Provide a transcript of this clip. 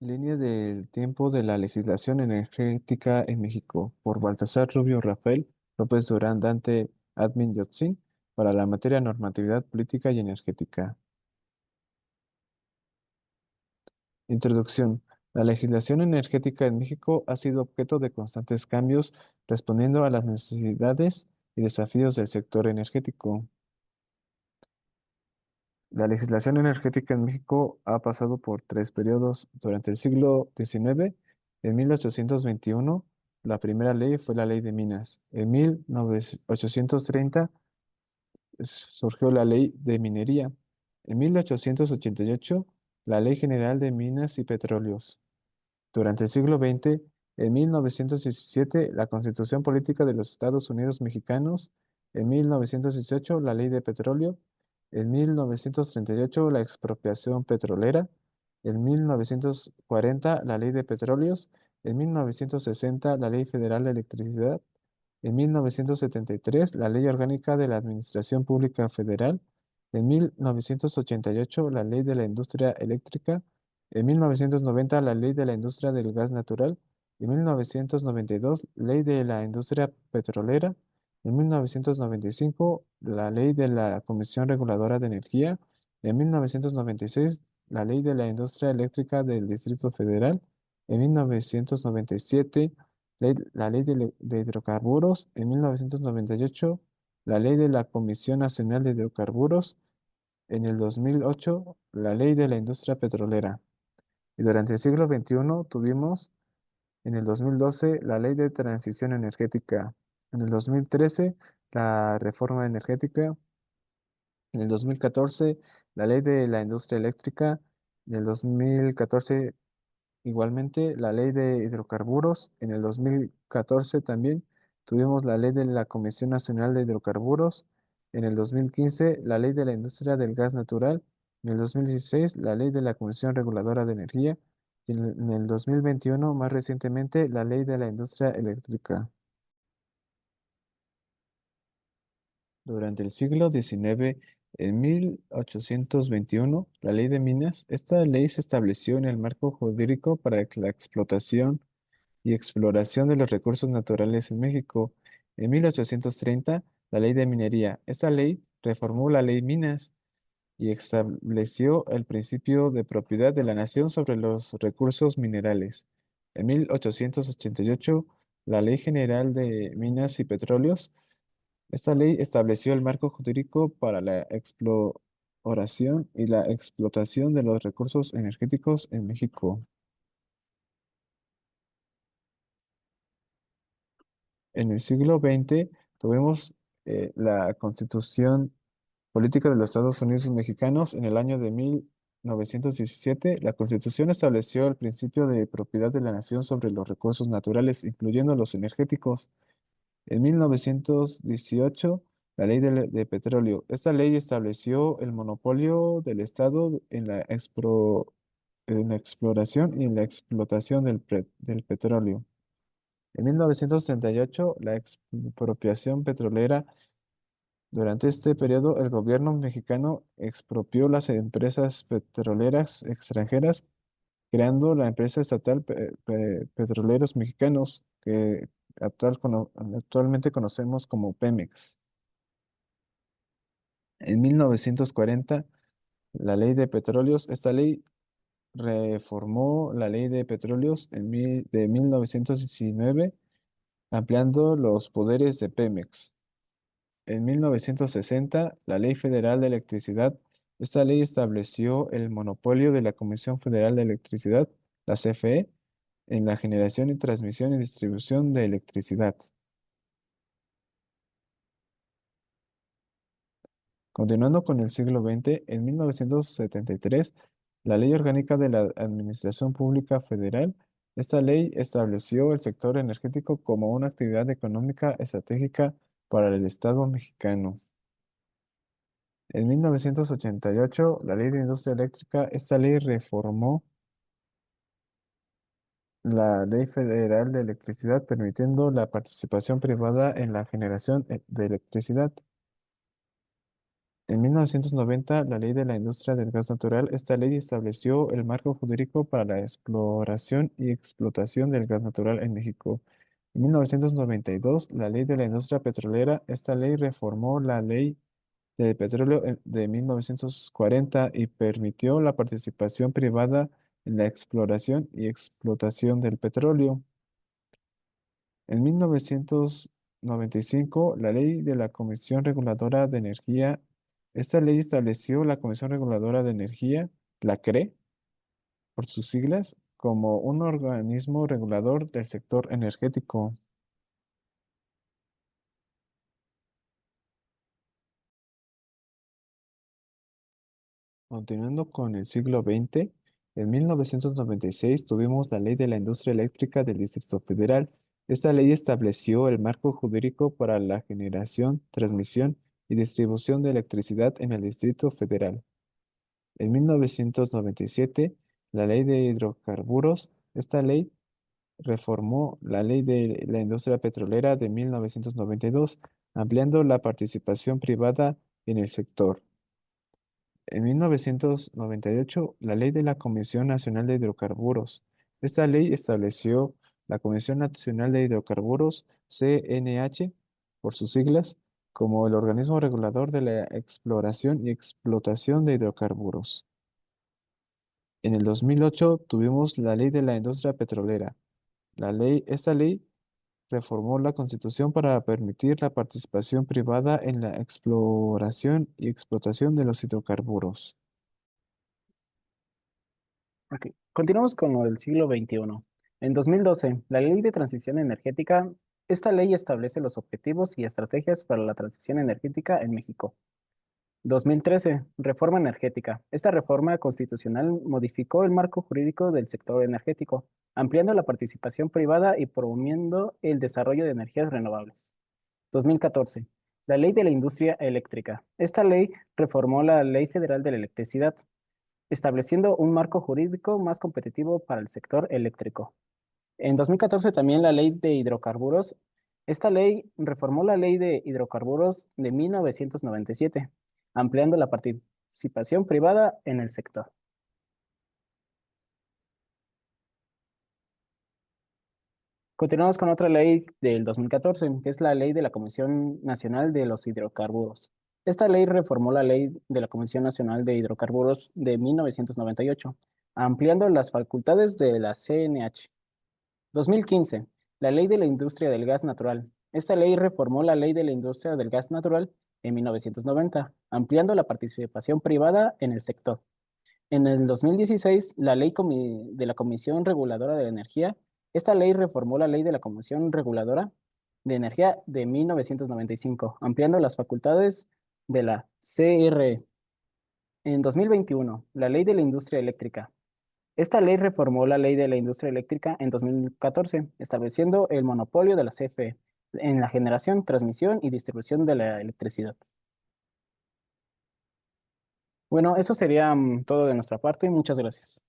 Línea del tiempo de la legislación energética en México por Baltasar Rubio Rafael López Durán Dante Admin Yotzin para la materia normatividad política y energética. Introducción. La legislación energética en México ha sido objeto de constantes cambios respondiendo a las necesidades y desafíos del sector energético. La legislación energética en México ha pasado por tres periodos. Durante el siglo XIX, en 1821, la primera ley fue la Ley de Minas. En 1830 surgió la Ley de Minería. En 1888, la Ley General de Minas y Petróleos. Durante el siglo XX, en 1917, la Constitución Política de los Estados Unidos Mexicanos. En 1918, la Ley de Petróleo. En 1938, la expropiación petrolera. En 1940, la Ley de Petróleos. En 1960, la Ley Federal de Electricidad. En 1973, la Ley Orgánica de la Administración Pública Federal. En 1988, la Ley de la Industria Eléctrica. En 1990, la Ley de la Industria del Gas Natural. En 1992, Ley de la Industria Petrolera. En 1995, la Ley de la Comisión Reguladora de Energía. En 1996, la Ley de la Industria Eléctrica del Distrito Federal. En 1997, la Ley de Hidrocarburos. En 1998, la Ley de la Comisión Nacional de Hidrocarburos. En el 2008, la Ley de la Industria Petrolera. Y durante el siglo XXI tuvimos en el 2012 la Ley de Transición Energética. En el 2013 la Reforma Energética. En el 2014 la Ley de la Industria Eléctrica. En el 2014 igualmente, la ley de hidrocarburos. En el 2014 también tuvimos la ley de la Comisión Nacional de Hidrocarburos. En el 2015, la ley de la industria del gas natural. En el 2016, la ley de la Comisión Reguladora de Energía. Y en el 2021, más recientemente, la ley de la industria eléctrica. Durante el siglo XIX, en 1821, la ley de minas, esta ley se estableció en el marco jurídico para la explotación y exploración de los recursos naturales en México. En 1830, la Ley de Minería. Esta ley reformó la Ley Minas y estableció el principio de propiedad de la nación sobre los recursos minerales. En 1888, la Ley General de Minas y Petróleos. Esta ley estableció el marco jurídico para la exploración y la explotación de los recursos energéticos en México. En el siglo XX tuvimos la Constitución Política de los Estados Unidos Mexicanos en el año de 1917. La Constitución estableció el principio de propiedad de la nación sobre los recursos naturales, incluyendo los energéticos. En 1918, la Ley de Petróleo. Esta ley estableció el monopolio del Estado en la exploración y en la explotación del petróleo. En 1938, la expropiación petrolera. Durante este periodo, el gobierno mexicano expropió las empresas petroleras extranjeras, creando la empresa estatal Petróleos Mexicanos, que actualmente conocemos como Pemex. En 1940, la ley de petróleos, esta ley reformó la ley de petróleos de 1919, ampliando los poderes de Pemex. En 1960, la Ley Federal de Electricidad. Esta ley estableció el monopolio de la Comisión Federal de Electricidad, la CFE, en la generación y transmisión y distribución de electricidad. Continuando con el siglo XX, en 1973, la Ley Orgánica de la Administración Pública Federal. Esta ley estableció el sector energético como una actividad económica estratégica para el Estado mexicano. En 1988, la Ley de Industria Eléctrica. Esta ley reformó la Ley Federal de Electricidad, permitiendo la participación privada en la generación de electricidad. En 1990, la Ley de la Industria del Gas Natural, esta ley estableció el marco jurídico para la exploración y explotación del gas natural en México. En 1992, la Ley de la Industria Petrolera, esta ley reformó la Ley del Petróleo de 1940 y permitió la participación privada en la exploración y explotación del petróleo. En 1995, la ley de la Comisión Reguladora de Energía, esta ley estableció la Comisión Reguladora de Energía, la CRE, por sus siglas, como un organismo regulador del sector energético. Continuando con el siglo XX, en 1996 tuvimos la Ley de la Industria Eléctrica del Distrito Federal. Esta ley estableció el marco jurídico para la generación, transmisión y distribución de electricidad en el Distrito Federal. En 1997, la Ley de Hidrocarburos, esta ley reformó la Ley de la Industria Petrolera de 1992, ampliando la participación privada en el sector. En 1998, la Ley de la Comisión Nacional de Hidrocarburos. Esta ley estableció la Comisión Nacional de Hidrocarburos, CNH, por sus siglas, como el organismo regulador de la exploración y explotación de hidrocarburos. En el 2008 tuvimos la Ley de la Industria Petrolera. Esta ley reformó la Constitución para permitir la participación privada en la exploración y explotación de los hidrocarburos. Ok, continuamos con lo del siglo XXI. En 2012, la Ley de Transición Energética, esta ley establece los objetivos y estrategias para la transición energética en México. 2013, Reforma Energética. Esta reforma constitucional modificó el marco jurídico del sector energético, ampliando la participación privada y promoviendo el desarrollo de energías renovables. 2014, la Ley de la Industria Eléctrica. Esta ley reformó la Ley Federal de la Electricidad, estableciendo un marco jurídico más competitivo para el sector eléctrico. En 2014 también la Ley de Hidrocarburos. Esta ley reformó la Ley de Hidrocarburos de 1997, ampliando la participación privada en el sector. Continuamos con otra ley del 2014, que es la Ley de la Comisión Nacional de los Hidrocarburos. Esta ley reformó la Ley de la Comisión Nacional de Hidrocarburos de 1998, ampliando las facultades de la CNH. 2015, la Ley de la Industria del Gas Natural. Esta ley reformó la Ley de la Industria del Gas Natural en 1990, ampliando la participación privada en el sector. En el 2016, la Ley de la Comisión Reguladora de la Energía. Esta ley reformó la Ley de la Comisión Reguladora de Energía de 1995, ampliando las facultades de la CRE. En 2021, la Ley de la Industria Eléctrica. Esta ley reformó la Ley de la Industria Eléctrica en 2014, estableciendo el monopolio de la CFE en la generación, transmisión y distribución de la electricidad. Bueno, eso sería todo de nuestra parte. Muchas gracias.